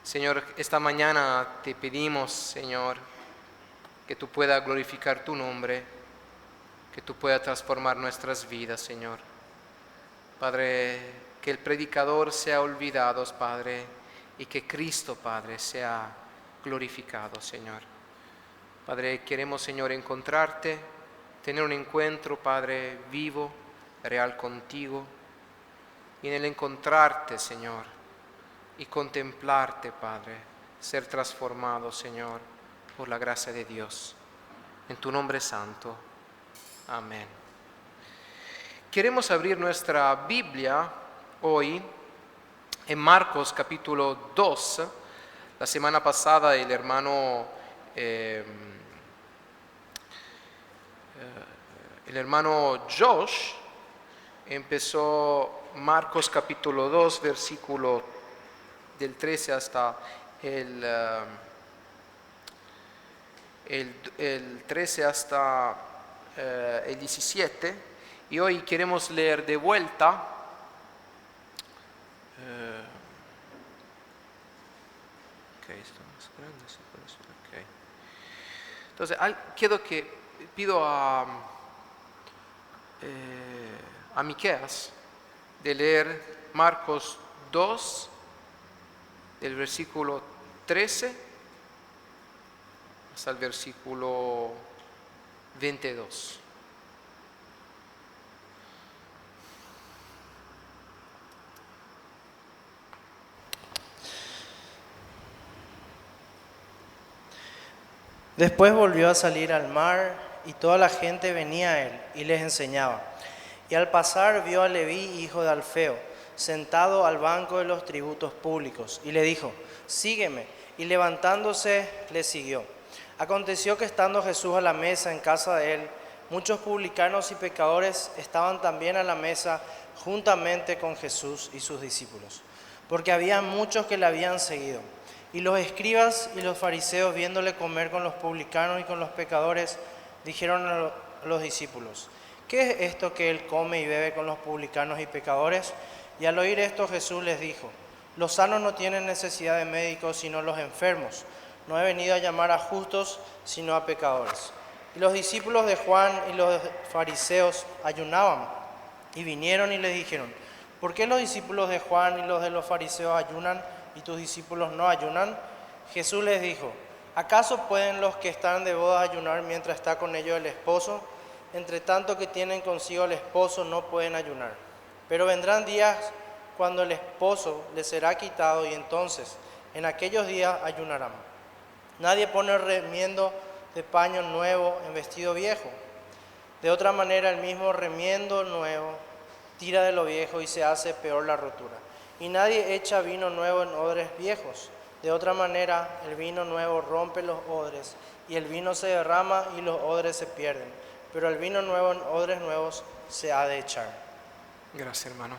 Señor, esta mañana te pedimos, Señor, que tú puedas glorificar tu nombre, que tú puedas transformar nuestras vidas, Señor. Padre, que el predicador sea olvidado, Padre, y que Cristo, Padre, sea glorificado, Señor. Padre, queremos, Señor, encontrarte, tener un encuentro, Padre, vivo, real contigo, y en el encontrarte, Señor, y contemplarte, Padre, ser transformado, Señor, por la gracia de Dios. En tu nombre santo. Amén. Queremos abrir nuestra Biblia hoy en Marcos capítulo 2. La semana pasada el hermano Josh empezó Marcos capítulo 2, versículo del 13 hasta el 13 hasta el 17, y hoy queremos leer de vuelta Entonces pido a Miqueas de leer Marcos 2 del versículo 13 hasta el versículo 22. Después volvió a salir al mar y toda la gente venía a él y les enseñaba. Y al pasar vio a Leví, hijo de Alfeo, sentado al banco de los tributos públicos, y le dijo: sígueme. Y levantándose le siguió. Aconteció que estando Jesús a la mesa en casa de él, muchos publicanos y pecadores estaban también a la mesa juntamente con Jesús y sus discípulos, porque había muchos que le habían seguido. Y los escribas y los fariseos, viéndole comer con los publicanos y con los pecadores, dijeron a los discípulos: ¿qué es esto que él come y bebe con los publicanos y pecadores? Y al oír esto Jesús les dijo: los sanos no tienen necesidad de médicos, sino los enfermos. No he venido a llamar a justos, sino a pecadores. Y los discípulos de Juan y los fariseos ayunaban, y vinieron y les dijeron: ¿por qué los discípulos de Juan y los de los fariseos ayunan y tus discípulos no ayunan? Jesús les dijo: ¿acaso pueden los que están de boda ayunar mientras está con ellos el esposo? Entre tanto que tienen consigo el esposo, no pueden ayunar. Pero vendrán días cuando el esposo les será quitado, y entonces en aquellos días ayunarán. Nadie pone remiendo de paño nuevo en vestido viejo. De otra manera, el mismo remiendo nuevo tira de lo viejo y se hace peor la rotura. Y nadie echa vino nuevo en odres viejos. De otra manera, el vino nuevo rompe los odres, y el vino se derrama y los odres se pierden. Pero el vino nuevo en odres nuevos se ha de echar. Gracias, hermano.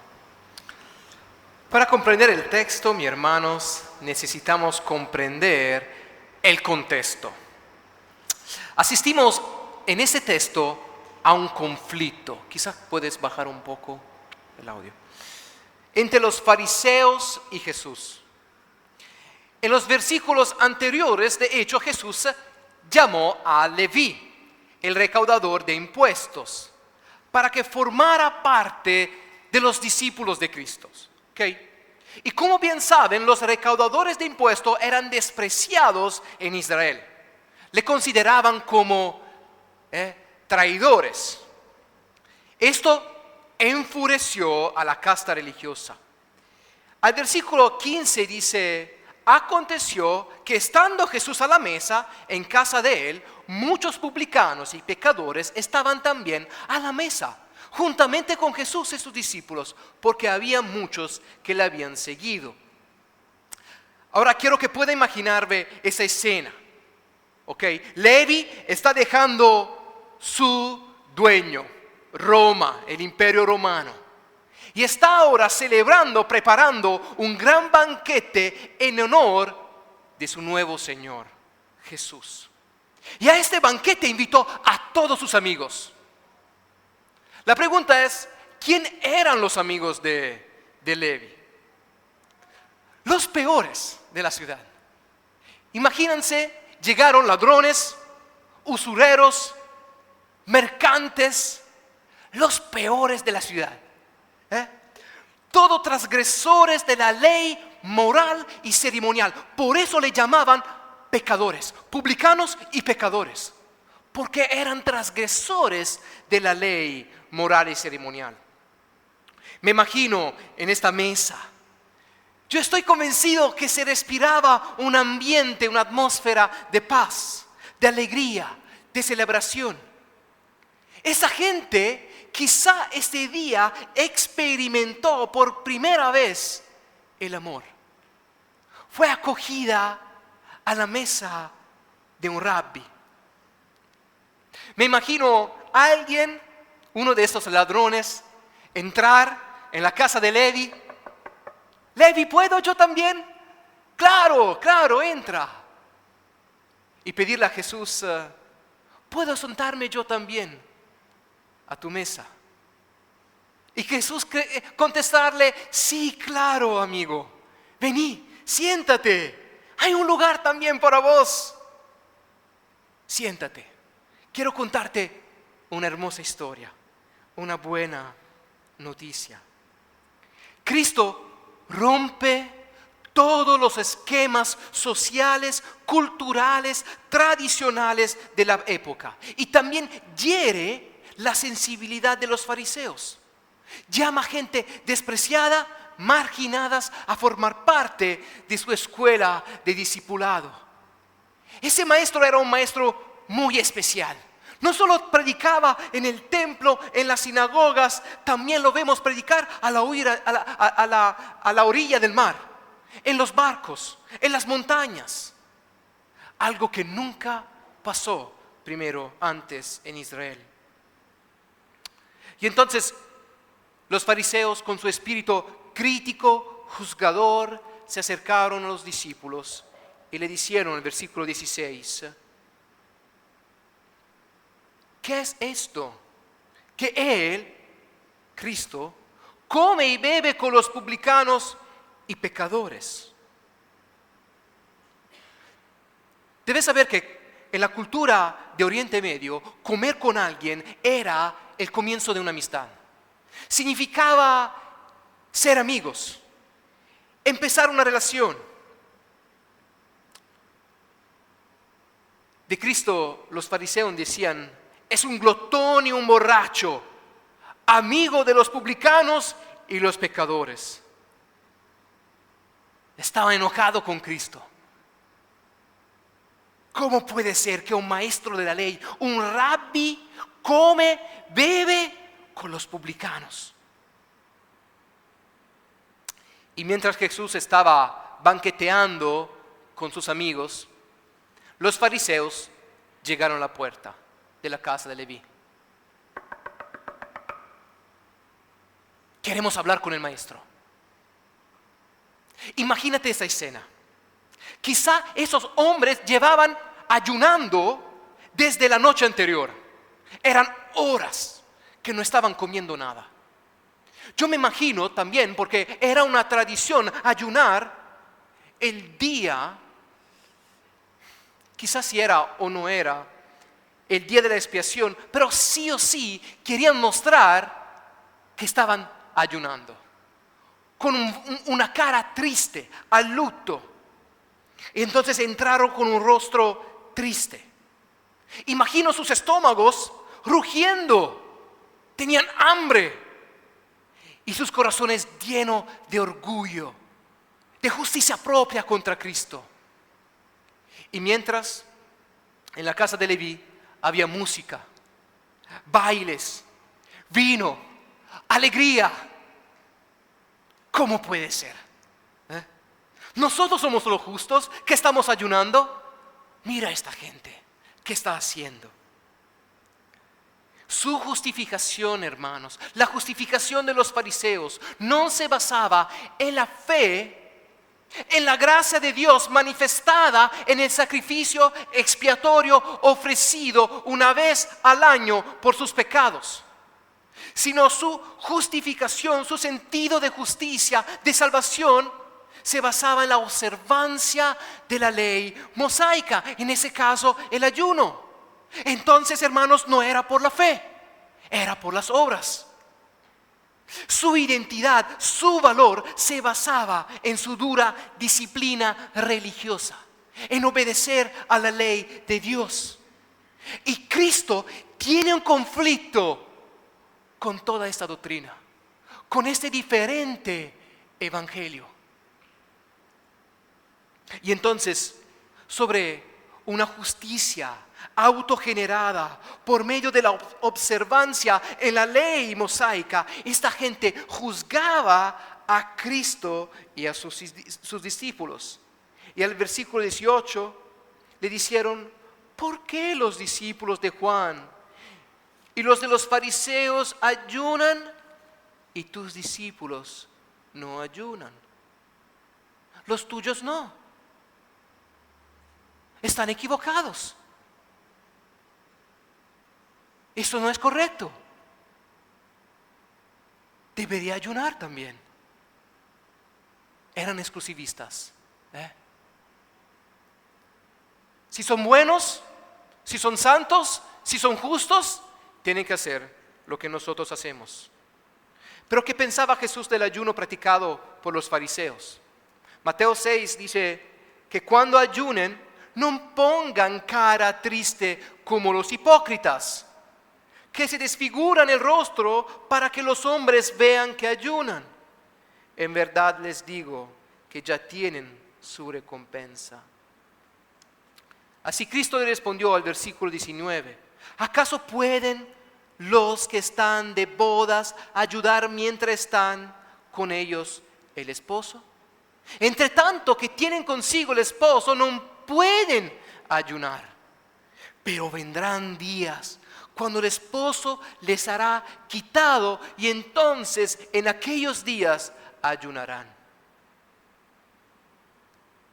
Para comprender el texto, mis hermanos, necesitamos comprender el contexto. Asistimos en ese texto a un conflicto. Quizás puedes bajar un poco el audio. Entre los fariseos y Jesús. En los versículos anteriores, de hecho, Jesús llamó a Leví, el recaudador de impuestos, para que formara parte de los discípulos de Cristo. ¿Okay? Y como bien saben, los recaudadores de impuestos eran despreciados en Israel. Le consideraban como traidores. Esto enfureció a la casta religiosa. Al versículo 15 dice: aconteció que estando Jesús a la mesa en casa de él, muchos publicanos y pecadores estaban también a la mesa, juntamente con Jesús y sus discípulos, porque había muchos que le habían seguido. Ahora quiero que pueda imaginarme esa escena. ¿Okay? Levi está dejando su dueño, Roma, el imperio romano, y está ahora celebrando, preparando un gran banquete en honor de su nuevo Señor, Jesús. Y a este banquete invitó a todos sus amigos. La pregunta es: ¿quién eran los amigos de Levi? los peores de la ciudad. Imagínense, llegaron ladrones, usureros, mercantes, los peores de la ciudad. Todos transgresores de la ley moral y ceremonial. Por eso le llamaban pecadores, publicanos y pecadores, porque eran transgresores de la ley moral y ceremonial. Me imagino en esta mesa, yo estoy convencido que se respiraba un ambiente, una atmósfera de paz, de alegría, de celebración. Esa gente quizá este día experimentó por primera vez el amor. Fue acogida a la mesa de un rabbi. Me imagino a alguien, uno de estos ladrones, entrar en la casa de Levi. Levi, ¿puedo yo también? Claro, entra. Y pedirle a Jesús, ¿puedo sentarme yo también a tu mesa? Y Jesús contestarle, sí, claro, amigo, vení, siéntate, hay un lugar también para vos. Siéntate, quiero contarte una hermosa historia, una buena noticia. Cristo rompe todos los esquemas sociales, culturales, tradicionales de la época. Y también hiere la sensibilidad de los fariseos. Llama gente despreciada, marginadas, a formar parte de su escuela de discipulado. Ese maestro era un maestro muy especial. No solo predicaba en el templo, en las sinagogas, también lo vemos predicar a la orilla del mar, en los barcos, en las montañas. Algo que nunca pasó antes en Israel. Y entonces los fariseos, con su espíritu crítico, juzgador, se acercaron a los discípulos y le dijeron en el versículo 16: ¿qué es esto? Que Él, Cristo, come y bebe con los publicanos y pecadores. Debes saber que en la cultura de Oriente Medio, comer con alguien era el comienzo de una amistad. Significaba ser amigos, empezar una relación. De Cristo los fariseos decían: es un glotón y un borracho, amigo de los publicanos y los pecadores. Estaba enojado con Cristo. ¿Cómo puede ser que un maestro de la ley, un rabbi, come, bebe con los publicanos? Y mientras Jesús estaba banqueteando con sus amigos, los fariseos llegaron a la puerta de la casa de Leví. Queremos hablar con el maestro. Imagínate esa escena. Quizá esos hombres llevaban ayunando desde la noche anterior. Eran horas que no estaban comiendo nada. Yo me imagino también, porque era una tradición ayunar el día, quizás si era o no era el día de la expiación, pero sí o sí querían mostrar que estaban ayunando, con una cara triste, al luto. Y entonces entraron con un rostro triste. Imagino sus estómagos rugiendo, tenían hambre y sus corazones llenos de orgullo, de justicia propia contra Cristo. Y mientras en la casa de Leví había música, bailes, vino, alegría. ¿Cómo puede ser? Nosotros somos los justos que estamos ayunando. Mira a esta gente, ¿qué está haciendo? Su justificación, hermanos, la justificación de los fariseos, no se basaba en la fe, en la gracia de Dios manifestada en el sacrificio expiatorio ofrecido una vez al año por sus pecados, sino su justificación, su sentido de justicia, de salvación, se basaba en la observancia de la ley mosaica, en ese caso el ayuno. Entonces, hermanos, no era por la fe, era por las obras. Su identidad, su valor se basaba en su dura disciplina religiosa, en obedecer a la ley de Dios. Y Cristo tiene un conflicto con toda esta doctrina, con este diferente evangelio. Y entonces, sobre una justicia autogenerada por medio de la observancia en la ley mosaica, esta gente juzgaba a Cristo y a sus discípulos. Y al versículo 18 le dijeron: ¿por qué los discípulos de Juan y los de los fariseos ayunan y tus discípulos no ayunan? Los tuyos no. Están equivocados. Eso no es correcto. Debería ayunar también. Eran exclusivistas. Si son buenos, si son santos, si son justos, tienen que hacer lo que nosotros hacemos. Pero ¿qué pensaba Jesús del ayuno practicado por los fariseos? Mateo 6 dice que cuando ayunen, no pongan cara triste como los hipócritas, que se desfiguran el rostro para que los hombres vean que ayunan. En verdad les digo que ya tienen su recompensa. Así Cristo le respondió al versículo 19: ¿acaso pueden los que están de bodas ayudar mientras están con ellos el esposo? Entre tanto que tienen consigo el esposo, no pueden ayunar. Pero vendrán días cuando el esposo les hará quitado, y entonces en aquellos días ayunarán.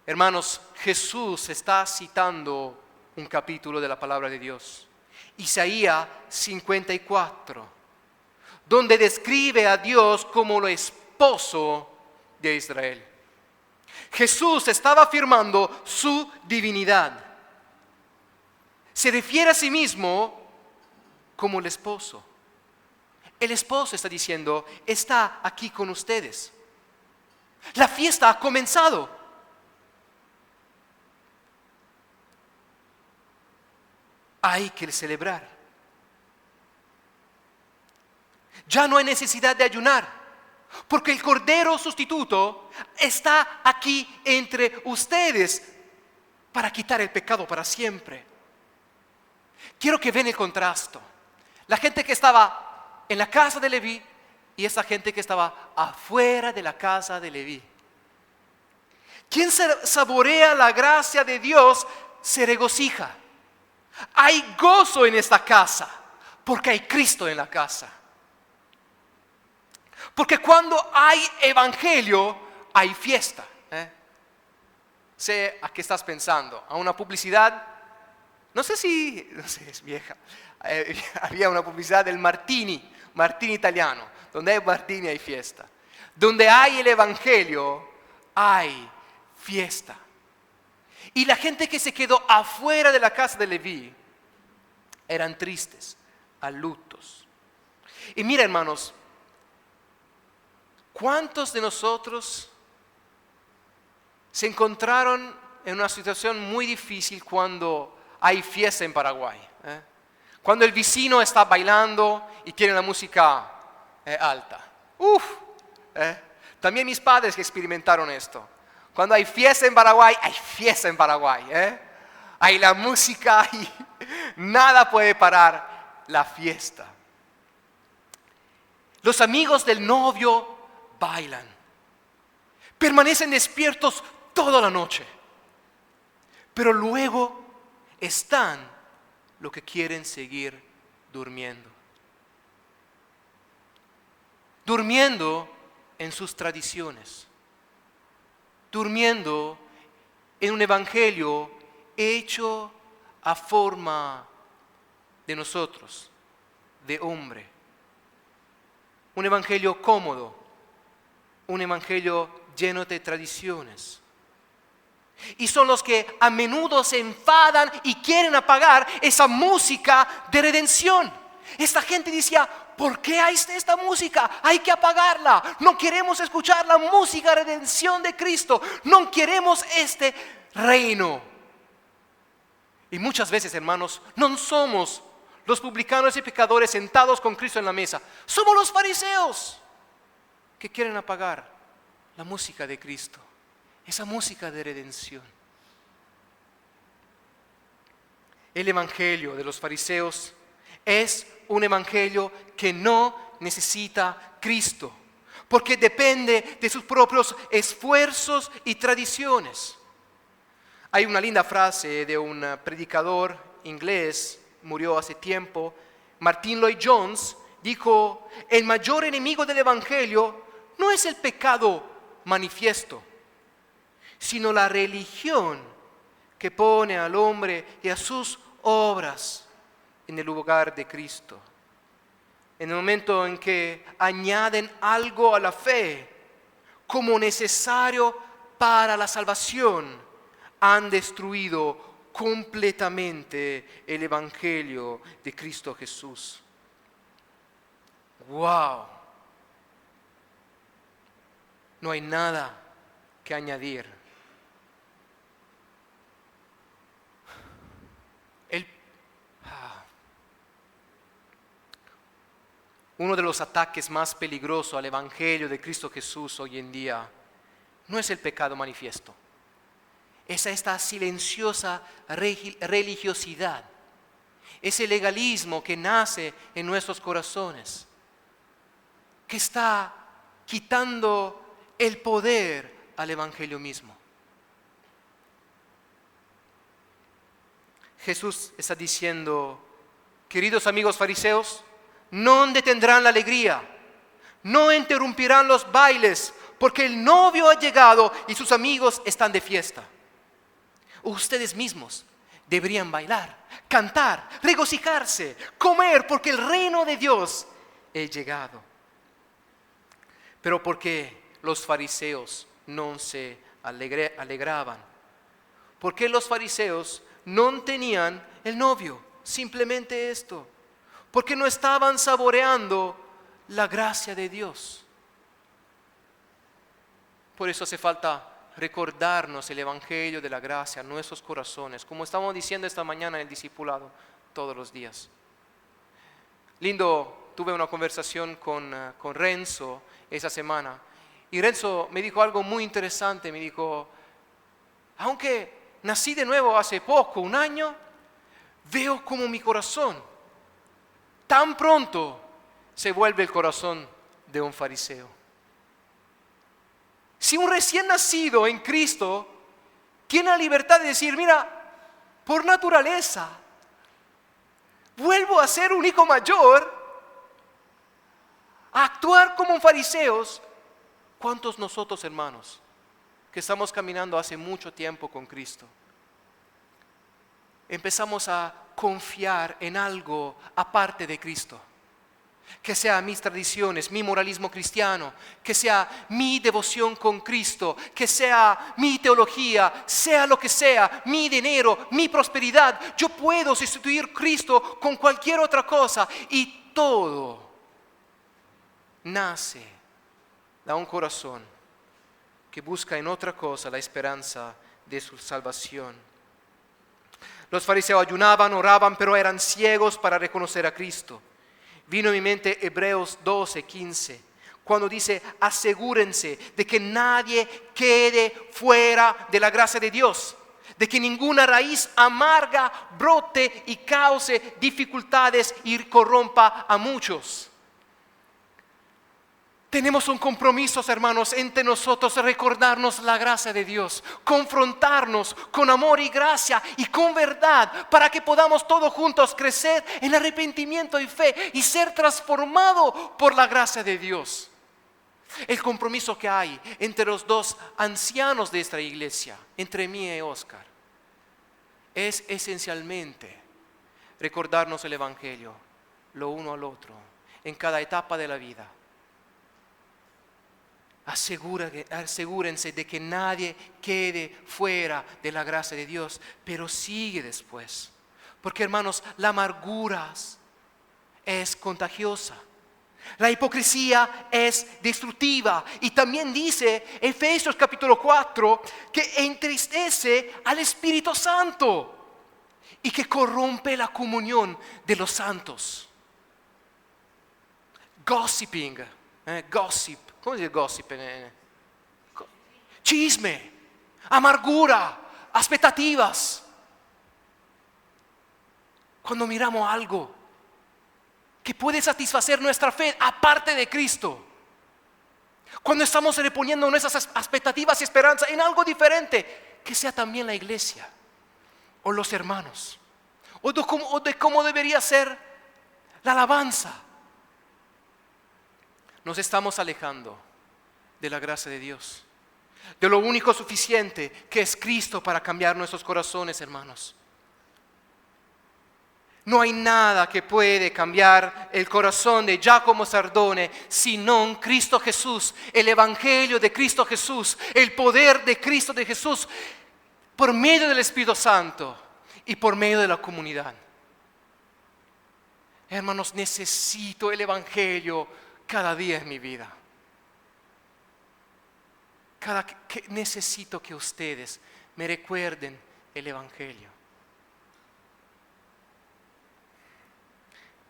Hermanos, Jesús está citando un capítulo de la palabra de Dios, Isaías 54, donde describe a Dios como el esposo de Israel. Jesús estaba afirmando su divinidad. Se refiere a sí mismo como el esposo. El esposo está diciendo: está aquí con ustedes. La fiesta ha comenzado. Hay que celebrar. Ya no hay necesidad de ayunar, porque el Cordero sustituto está aquí entre ustedes para quitar el pecado para siempre. Quiero que vean el contraste. La gente que estaba en la casa de Leví y esa gente que estaba afuera de la casa de Leví. Quien saborea la gracia de Dios se regocija. Hay gozo en esta casa porque hay Cristo en la casa. Porque cuando hay evangelio, hay fiesta. Sé a qué estás pensando. A una publicidad, no sé, es vieja. Había una publicidad del Martini italiano. Donde hay Martini hay fiesta. Donde hay el evangelio, hay fiesta. Y la gente que se quedó afuera de la casa de Leví eran tristes, alutos. Y mira, hermanos, ¿cuántos de nosotros se encontraron en una situación muy difícil cuando hay fiesta en Paraguay? Cuando el vecino está bailando y quiere la música alta. También mis padres que experimentaron esto. Cuando hay fiesta en Paraguay, hay fiesta en Paraguay. Hay la música y nada puede parar la fiesta. Los amigos del novio bailan, permanecen despiertos toda la noche, pero luego están los que quieren seguir durmiendo. Durmiendo en sus tradiciones, durmiendo en un evangelio hecho a forma de nosotros, de hombre. Un evangelio cómodo, un evangelio llenos de tradiciones. Y son los que a menudo se enfadan y quieren apagar esa música de redención. Esta gente decía, ¿por qué hay esta música? Hay que apagarla. No queremos escuchar la música de redención de Cristo. No queremos este reino. Y muchas veces, hermanos, no somos los publicanos y pecadores sentados con Cristo en la mesa. Somos los fariseos que quieren apagar la música de Cristo. Esa música de redención. El evangelio de los fariseos es un evangelio que no necesita Cristo, porque depende de sus propios esfuerzos y tradiciones. Hay una linda frase de un predicador inglés, murió hace tiempo, Martin Lloyd-Jones, dijo: el mayor enemigo del evangelio no es el pecado manifiesto, sino la religión que pone al hombre y a sus obras en el lugar de Cristo. En el momento en que añaden algo a la fe como necesario para la salvación, han destruido completamente el evangelio de Cristo Jesús. ¡Wow! No hay nada que añadir. Uno de los ataques más peligrosos al evangelio de Cristo Jesús hoy en día no es el pecado manifiesto. Es esta silenciosa religiosidad. Ese legalismo que nace en nuestros corazones, que está quitando el poder al evangelio mismo. Jesús está diciendo: queridos amigos fariseos, no detendrán la alegría, no interrumpirán los bailes, porque el novio ha llegado y sus amigos están de fiesta. Ustedes mismos deberían bailar, cantar, regocijarse, comer, porque el reino de Dios ha llegado. Pero ¿por qué los fariseos no se alegraban? ¿Por qué los fariseos no tenían el novio? Simplemente esto. Porque no estaban saboreando la gracia de Dios. Por eso hace falta recordarnos el evangelio de la gracia en nuestros corazones, como estamos diciendo esta mañana en el discipulado todos los días. Lindo, tuve una conversación con Renzo esa semana, y Renzo me dijo algo muy interesante. Me dijo: aunque nací de nuevo hace poco, un año, veo como mi corazón tan pronto se vuelve el corazón de un fariseo. Si un recién nacido en Cristo tiene la libertad de decir: mira, por naturaleza vuelvo a ser un hijo mayor, a actuar como fariseos, ¿cuántos nosotros, hermanos, que estamos caminando hace mucho tiempo con Cristo, empezamos a confiar en algo aparte de Cristo? Que sea mis tradiciones, mi moralismo cristiano, que sea mi devoción con Cristo, que sea mi teología, sea lo que sea, mi dinero, mi prosperidad. Yo puedo sustituir Cristo con cualquier otra cosa, y todo nace de un corazón que busca en otra cosa la esperanza de su salvación. Los fariseos ayunaban, oraban, pero eran ciegos para reconocer a Cristo. Vino a mi mente Hebreos 12:15, cuando dice: asegúrense de que nadie quede fuera de la gracia de Dios, de que ninguna raíz amarga brote y cause dificultades y corrompa a muchos. Tenemos un compromiso, hermanos, entre nosotros, recordarnos la gracia de Dios, confrontarnos con amor y gracia y con verdad, para que podamos todos juntos crecer en arrepentimiento y fe y ser transformados por la gracia de Dios. El compromiso que hay entre los dos ancianos de esta iglesia, entre mí y Oscar, es esencialmente recordarnos el evangelio, lo uno al otro, en cada etapa de la vida. asegúrense de que nadie quede fuera de la gracia de Dios, pero sigue después. Porque hermanos, la amargura es contagiosa. La hipocresía es destructiva. Y también dice Efesios capítulo 4 que entristece al Espíritu Santo y que corrompe la comunión de los santos. Gossiping, gossip. ¿Cómo se dice gossip? Chisme, amargura, expectativas. Cuando miramos algo que puede satisfacer nuestra fe aparte de Cristo, cuando estamos reponiendo nuestras expectativas y esperanzas en algo diferente, que sea también la iglesia o los hermanos, o de cómo debería ser la alabanza, nos estamos alejando de la gracia de Dios, de lo único suficiente que es Cristo para cambiar nuestros corazones, hermanos. No hay nada que puede cambiar el corazón de Giacomo Sardone sino Cristo Jesús, el Evangelio de Cristo Jesús, el poder de Cristo de Jesús, por medio del Espíritu Santo y por medio de la comunidad. Hermanos, necesito el Evangelio cada día en mi vida. Necesito que ustedes me recuerden el Evangelio.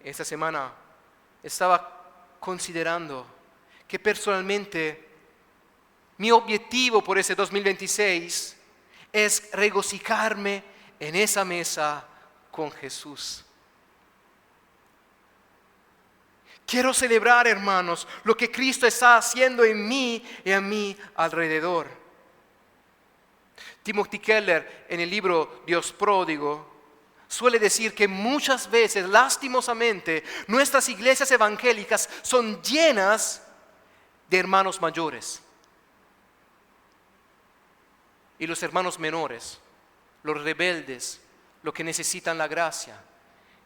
Esta semana estaba considerando que personalmente mi objetivo por ese 2026 es regocijarme en esa mesa con Jesús. Quiero celebrar, hermanos, lo que Cristo está haciendo en mí y a mi alrededor. Timothy Keller, en el libro Dios Pródigo, suele decir que muchas veces, lastimosamente, nuestras iglesias evangélicas son llenas de hermanos mayores. Y los hermanos menores, los rebeldes, los que necesitan la gracia,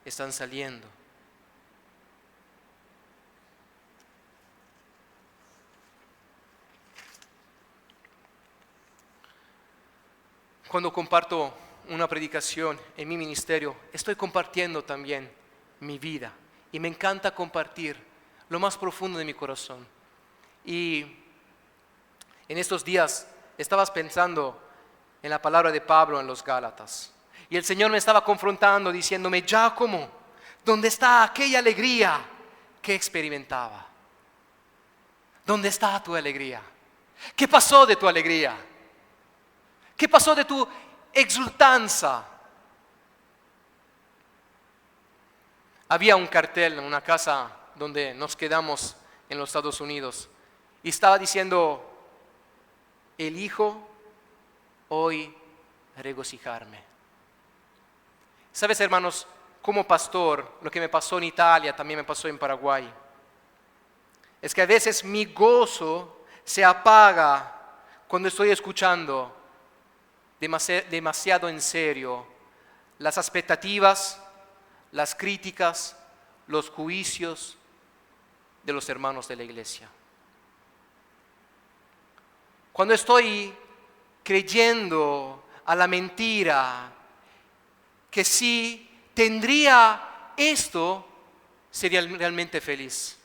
están saliendo. Cuando comparto una predicación en mi ministerio, estoy compartiendo también mi vida. Y me encanta compartir lo más profundo de mi corazón. Y en estos días estabas pensando en la palabra de Pablo en los Gálatas. Y el Señor me estaba confrontando diciéndome: Giacomo, ¿dónde está aquella alegría que experimentaba? ¿Dónde está tu alegría? ¿Qué pasó de tu alegría? ¿Qué pasó de tu exultanza? Había un cartel en una casa donde nos quedamos en los Estados Unidos y estaba diciendo: elijo hoy regocijarme. Sabes, hermanos, como pastor, lo que me pasó en Italia también me pasó en Paraguay. Es que a veces mi gozo se apaga cuando estoy escuchando demasiado en serio las expectativas, las críticas, los juicios de los hermanos de la iglesia. Cuando estoy creyendo a la mentira que si tendría esto sería realmente feliz,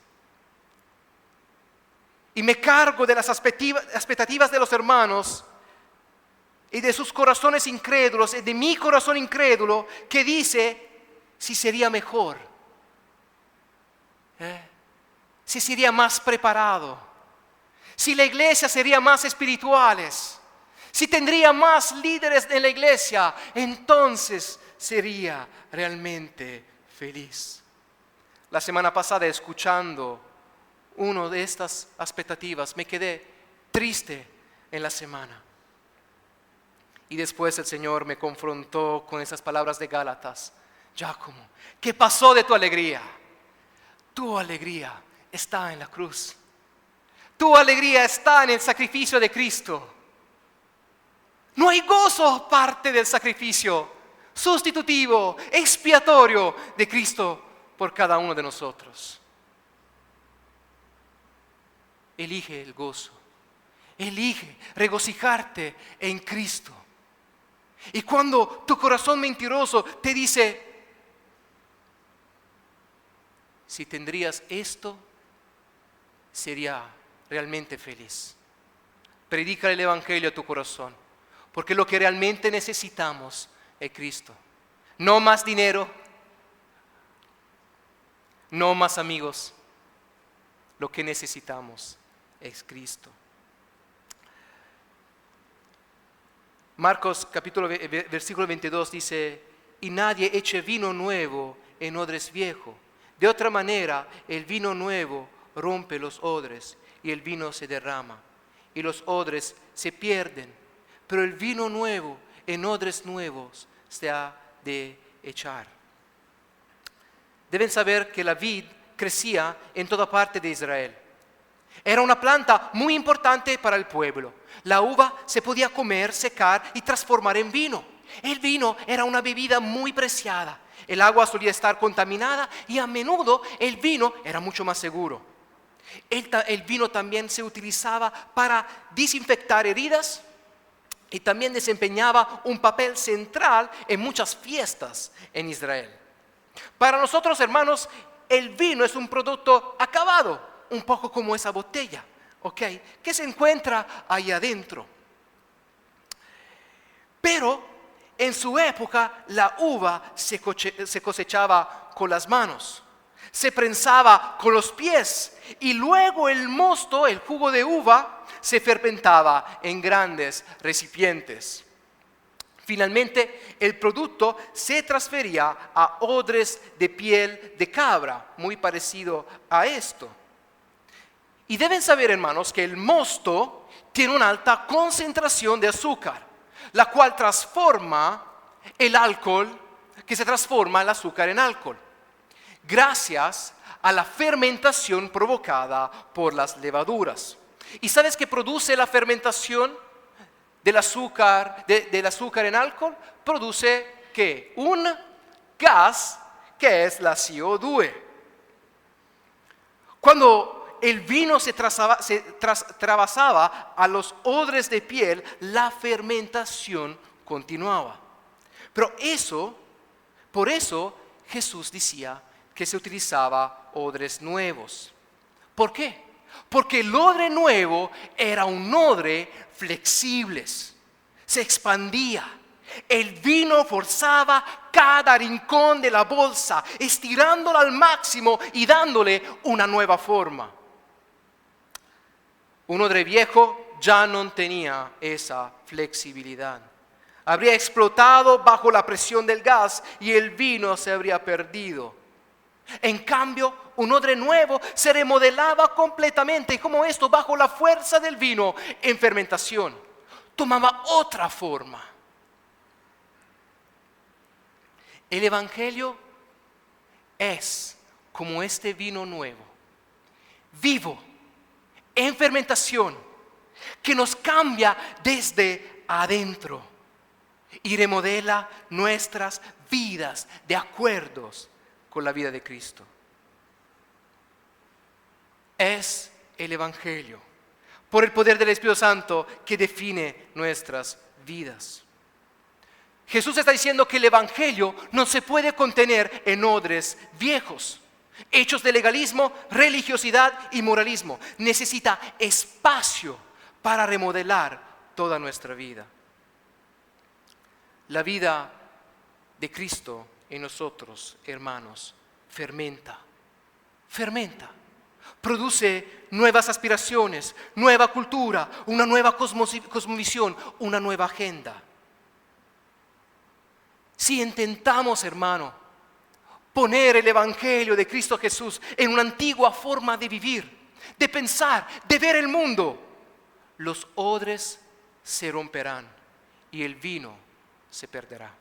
y me cargo de las expectativas de los hermanos y de sus corazones incrédulos, y de mi corazón incrédulo que dice: si sería mejor, si sería más preparado, si la iglesia sería más espirituales, si tendría más líderes en la iglesia, entonces sería realmente feliz. La semana pasada, escuchando una de estas expectativas, me quedé triste en la semana. Y después el Señor me confrontó con esas palabras de Gálatas: Giacomo, ¿qué pasó de tu alegría? Tu alegría está en la cruz. Tu alegría está en el sacrificio de Cristo. No hay gozo aparte del sacrificio sustitutivo, expiatorio de Cristo por cada uno de nosotros. Elige el gozo Elige regocijarte en Cristo. Y cuando tu corazón mentiroso te dice, si tendrías esto, sería realmente feliz. Predica el Evangelio a tu corazón, porque lo que realmente necesitamos es Cristo. No más dinero, no más amigos. Lo que necesitamos es Cristo. Marcos capítulo versículo 22 dice, y nadie eche vino nuevo en odres viejo. De otra manera, el vino nuevo rompe los odres y el vino se derrama y los odres se pierden. Pero el vino nuevo en odres nuevos se ha de echar. Deben saber que la vid crecía en toda parte de Israel. Era una planta muy importante para el pueblo. La uva se podía comer, secar y transformar en vino. El vino era una bebida muy preciada. El agua solía estar contaminada y a menudo el vino era mucho más seguro. El vino también se utilizaba para desinfectar heridas y también desempeñaba un papel central en muchas fiestas en Israel. Para nosotros, hermanos, el vino es un producto acabado, un poco como esa botella, ¿ok? Que se encuentra ahí adentro. Pero en su época la uva se cosechaba con las manos, se prensaba con los pies y luego el mosto, el jugo de uva, se fermentaba en grandes recipientes. Finalmente, el producto se transfería a odres de piel de cabra, muy parecido a esto. Y deben saber, hermanos, que el mosto tiene una alta concentración de azúcar, la cual transforma el alcohol, que se transforma el azúcar en alcohol, gracias a la fermentación provocada por las levaduras. ¿Y sabes qué produce la fermentación del azúcar en alcohol? Produce ¿qué? Un gas que es la CO2. Cuando el vino se trasvasaba a los odres de piel, la fermentación continuaba. Pero por eso Jesús decía que se utilizaba odres nuevos. ¿Por qué? Porque el odre nuevo era un odre flexible, se expandía. El vino forzaba cada rincón de la bolsa, estirándola al máximo y dándole una nueva forma. Un odre viejo ya no tenía esa flexibilidad. Habría explotado bajo la presión del gas y el vino se habría perdido. En cambio, un odre nuevo se remodelaba completamente, y como esto, bajo la fuerza del vino en fermentación, tomaba otra forma. El Evangelio es como este vino nuevo, vivo, en fermentación, que nos cambia desde adentro y remodela nuestras vidas de acuerdo con la vida de Cristo. Es el Evangelio, por el poder del Espíritu Santo, que define nuestras vidas. Jesús está diciendo que el Evangelio no se puede contener en odres viejos, hechos de legalismo, religiosidad y moralismo. Necesita espacio para remodelar toda nuestra vida. La vida de Cristo en nosotros, hermanos, fermenta, produce nuevas aspiraciones, nueva cultura, una nueva cosmovisión, una nueva agenda. Si intentamos, hermano, poner el Evangelio de Cristo Jesús en una antigua forma de vivir, de pensar, de ver el mundo, los odres se romperán y el vino se perderá.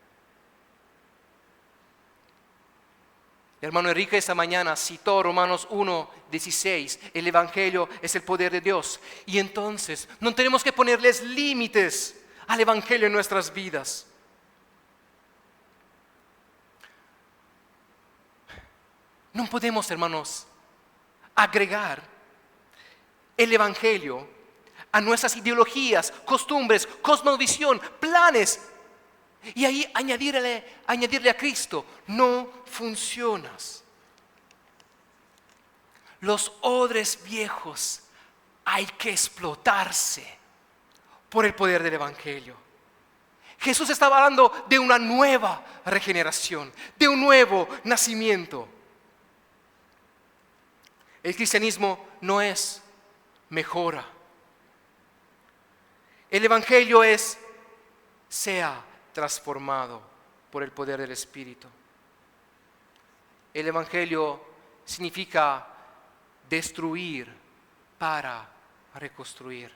El hermano Enrique esta mañana citó Romanos 1:16, el Evangelio es el poder de Dios. Y entonces no tenemos que ponerles límites al Evangelio en nuestras vidas. No podemos, hermanos, agregar el Evangelio a nuestras ideologías, costumbres, cosmovisión, planes, y ahí añadirle a Cristo, no funcionas. Los odres viejos hay que explotarse por el poder del Evangelio. Jesús estaba hablando de una nueva regeneración, de un nuevo nacimiento. El cristianismo no es mejora. El Evangelio es: sea transformado por el poder del Espíritu. El Evangelio significa destruir para reconstruir.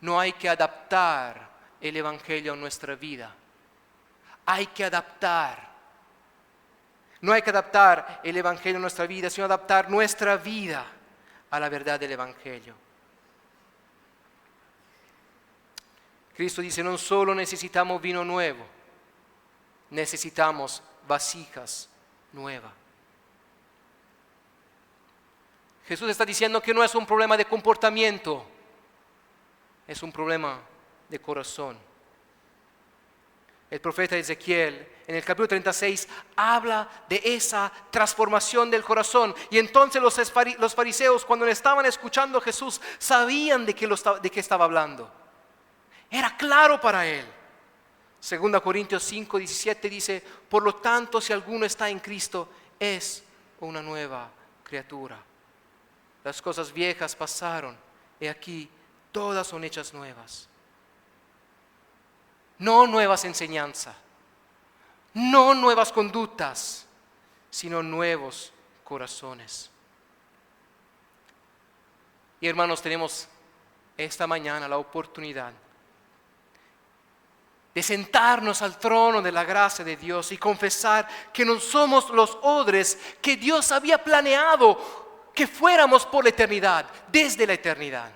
No hay que adaptar el Evangelio a nuestra vida. Hay que adaptar. No hay que adaptar el Evangelio a nuestra vida, sino adaptar nuestra vida a la verdad del Evangelio. Cristo dice: no solo necesitamos vino nuevo, necesitamos vasijas nuevas. Jesús está diciendo que no es un problema de comportamiento, es un problema de corazón. El profeta Ezequiel en el capítulo 36 habla de esa transformación del corazón. Y entonces los fariseos, cuando estaban escuchando a Jesús, sabían de qué estaba hablando. Era claro para él. 2 Corintios 5, 17 dice: por lo tanto, si alguno está en Cristo, es una nueva criatura. Las cosas viejas pasaron, y aquí todas son hechas nuevas. No nuevas enseñanzas, no nuevas conductas, sino nuevos corazones. Y hermanos, tenemos esta mañana la oportunidad de sentarnos al trono de la gracia de Dios y confesar que no somos los odres que Dios había planeado que fuéramos por la eternidad, desde la eternidad.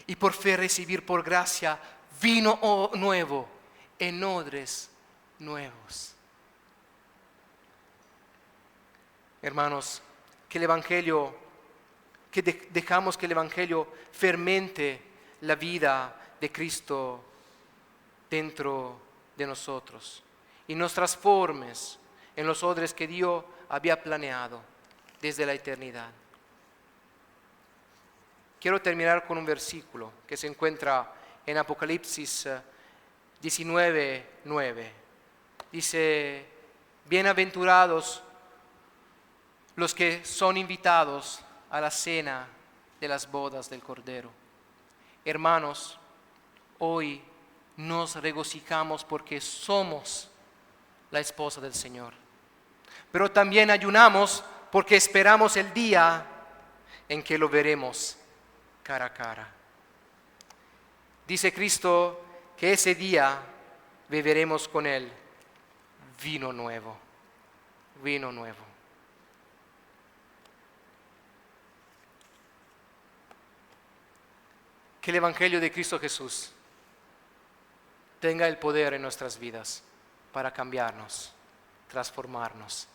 Y por fe recibir por gracia vino nuevo en odres nuevos. Hermanos, que el Evangelio, dejamos que el Evangelio fermente la vida de Cristo dentro de nosotros y nos transformes en los odres que Dios había planeado desde la eternidad. Quiero terminar con un versículo que se encuentra en Apocalipsis 19:9. Dice: bienaventurados los que son invitados a la cena de las bodas del Cordero. Hermanos, hoy nos regocijamos porque somos la esposa del Señor. Pero también ayunamos porque esperamos el día en que lo veremos cara a cara. Dice Cristo que ese día beberemos con Él vino nuevo, vino nuevo. Que el Evangelio de Cristo Jesús tenga el poder en nuestras vidas para cambiarnos, transformarnos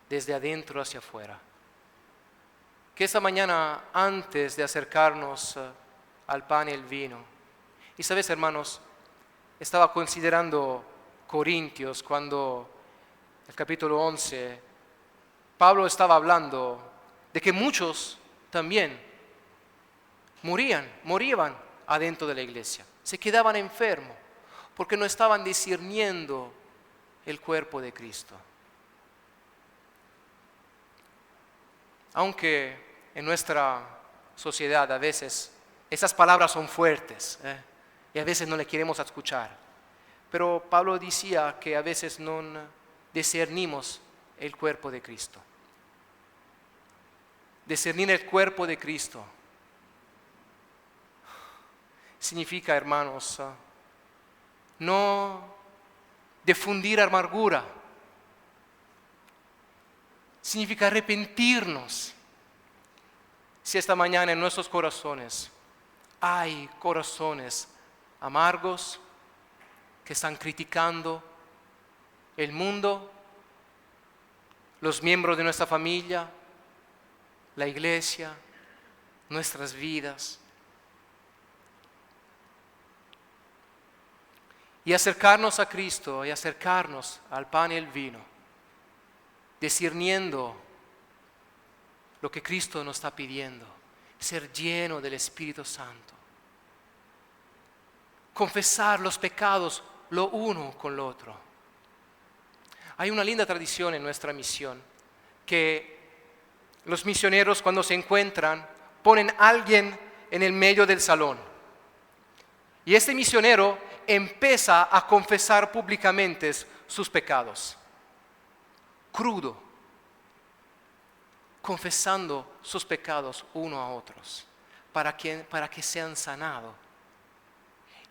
desde adentro hacia afuera. Que esta mañana, antes de acercarnos al pan y el vino, y sabes, hermanos, estaba considerando Corintios cuando el capítulo 11, Pablo estaba hablando de que muchos también morían adentro de la iglesia, se quedaban enfermos porque no estaban discerniendo el cuerpo de Cristo. Aunque en nuestra sociedad a veces esas palabras son fuertes y a veces no le queremos escuchar, pero Pablo decía que a veces no discernimos el cuerpo de Cristo. Discernir el cuerpo de Cristo significa, hermanos, no difundir amargura. Significa arrepentirnos. Si esta mañana en nuestros corazones hay corazones amargos que están criticando el mundo, los miembros de nuestra familia, la iglesia, nuestras vidas. Y acercarnos a Cristo y acercarnos al pan y el vino, discerniendo lo que Cristo nos está pidiendo, ser lleno del Espíritu Santo. Confesar los pecados lo uno con lo otro. Hay una linda tradición en nuestra misión que los misioneros cuando se encuentran ponen a alguien en el medio del salón. Y este misionero empieza a confesar públicamente sus pecados. Crudo. Confesando sus pecados uno a otros para que sean sanados.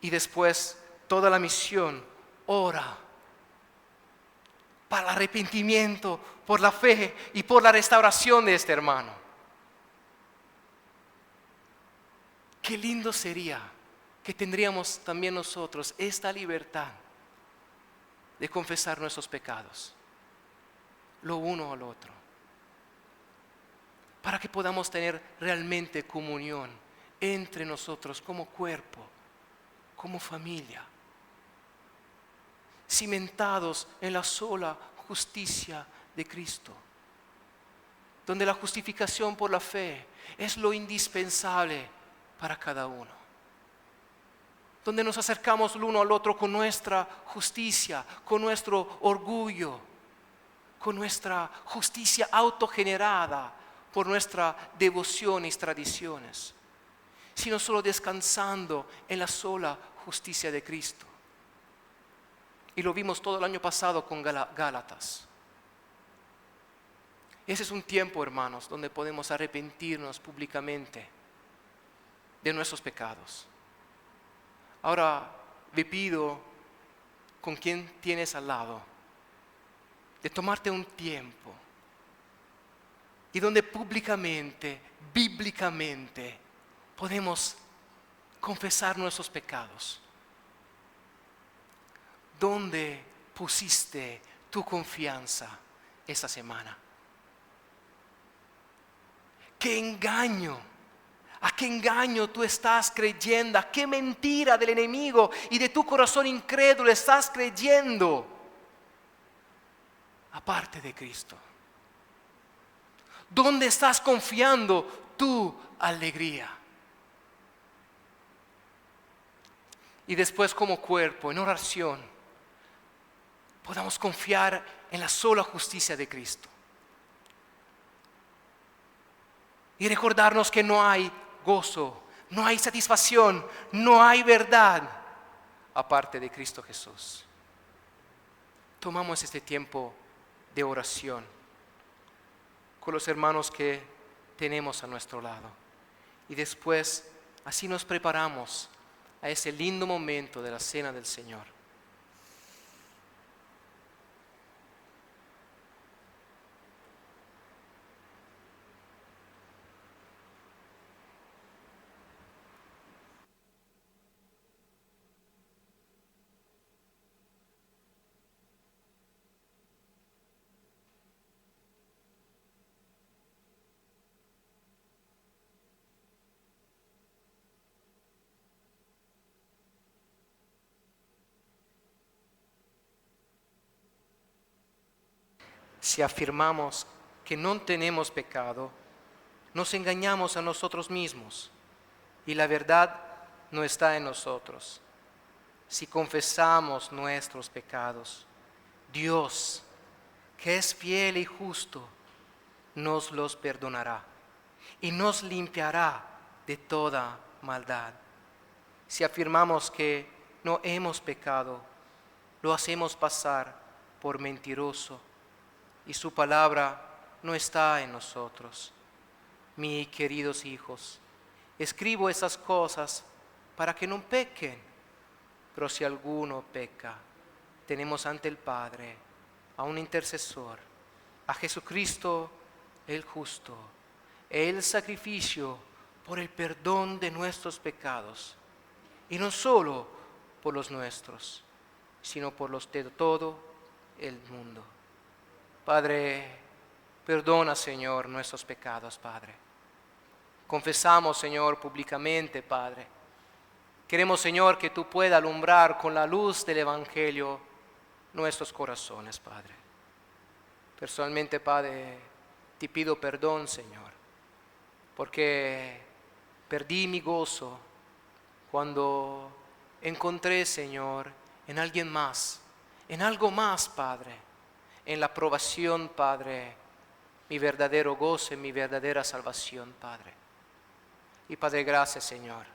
Y después toda la misión ora para el arrepentimiento, por la fe y por la restauración de este hermano. Qué lindo sería que tendríamos también nosotros esta libertad de confesar nuestros pecados, lo uno al otro, para que podamos tener realmente comunión entre nosotros como cuerpo, como familia, cimentados en la sola justicia de Cristo, donde la justificación por la fe es lo indispensable para cada uno, donde nos acercamos el uno al otro con nuestra justicia, con nuestro orgullo, con nuestra justicia autogenerada por nuestra devoción y tradiciones, sino solo descansando en la sola justicia de Cristo. Y lo vimos todo el año pasado con Gálatas. Ese es un tiempo, hermanos, donde podemos arrepentirnos públicamente de nuestros pecados. Ahora le pido, con quien tienes al lado, de tomarte un tiempo y donde públicamente, bíblicamente, podemos confesar nuestros pecados. ¿Dónde pusiste tu confianza esta semana? ¿Qué engaño? ¿A qué engaño tú estás creyendo? ¿A qué mentira del enemigo y de tu corazón incrédulo estás creyendo? Aparte de Cristo. ¿Dónde estás confiando tu alegría? Y después como cuerpo, en oración, podamos confiar en la sola justicia de Cristo. Y recordarnos que no hay gozo, no hay satisfacción, no hay verdad aparte de Cristo Jesús. Tomamos este tiempo de oración con los hermanos que tenemos a nuestro lado. Y después así nos preparamos a ese lindo momento de la cena del Señor. Si afirmamos que no tenemos pecado, nos engañamos a nosotros mismos y la verdad no está en nosotros. Si confesamos nuestros pecados, Dios, que es fiel y justo, nos los perdonará y nos limpiará de toda maldad. Si afirmamos que no hemos pecado, lo hacemos pasar por mentiroso y su palabra no está en nosotros. Mis queridos hijos, escribo esas cosas para que no pequen, pero si alguno peca, tenemos ante el Padre a un intercesor, a Jesucristo el justo, el sacrificio por el perdón de nuestros pecados, y no solo por los nuestros, sino por los de todo el mundo. Padre, Perdona, Señor, nuestros pecados, Padre. Confesamos, Señor, públicamente, Padre. Queremos, Señor, que tú puedas alumbrar con la luz del Evangelio nuestros corazones, Padre. Personalmente, Padre, te pido perdón, Señor, porque perdí mi gozo cuando encontré, Señor, en alguien más, en algo más, Padre, en la aprobación, Padre, mi verdadero gozo, mi verdadera salvación, Padre. Y Padre, gracias, Señor,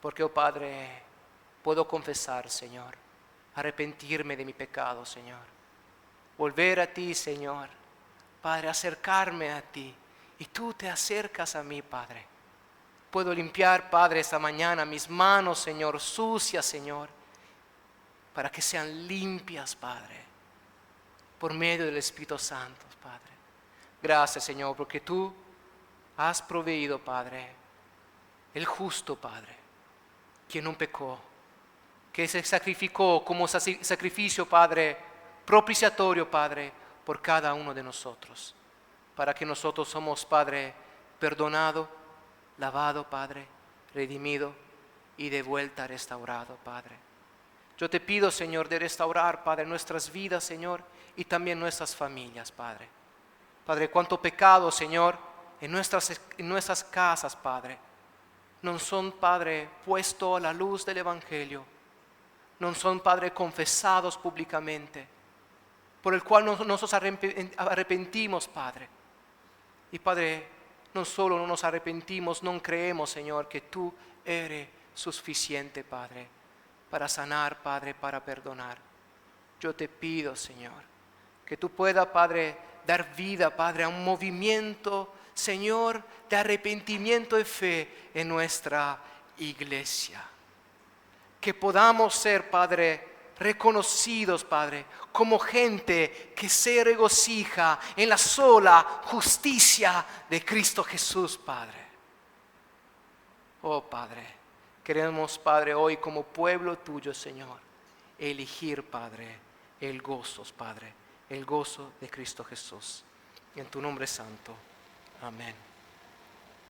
porque, oh Padre, puedo confesar, Señor, arrepentirme de mi pecado, Señor, volver a ti, Señor, Padre, acercarme a ti, y tú te acercas a mí, Padre. Puedo limpiar, Padre, esta mañana mis manos, Señor, sucias, Señor, para que sean limpias, Padre, por medio del Espíritu Santo, Padre. Gracias, Señor, porque tú has proveído, Padre, el justo, Padre, quien no pecó, que se sacrificó como sacrificio, Padre, propiciatorio, Padre, por cada uno de nosotros, para que nosotros somos, Padre, perdonado, lavado, Padre, redimido y de vuelta restaurado, Padre. Yo te pido, Señor, de restaurar, Padre, nuestras vidas, Señor, y también nuestras familias, Padre. Padre, cuánto pecado, Señor, en nuestras casas, Padre, no son, Padre, puesto a la luz del Evangelio, no son, Padre, confesados públicamente, por el cual nos arrepentimos, Padre. Y, Padre, no solo no nos arrepentimos, no creemos, Señor, que tú eres suficiente, Padre, para sanar, Padre, para perdonar. Yo te pido, Señor, que tú puedas, Padre, dar vida, Padre, a un movimiento, Señor, de arrepentimiento y fe en nuestra iglesia. Que podamos ser, Padre, reconocidos, Padre, como gente que se regocija en la sola justicia de Cristo Jesús, Padre. Oh, Padre, queremos, Padre, hoy como pueblo tuyo, Señor, elegir, Padre, el gozo, Padre, el gozo de Cristo Jesús. En tu nombre santo. Amén.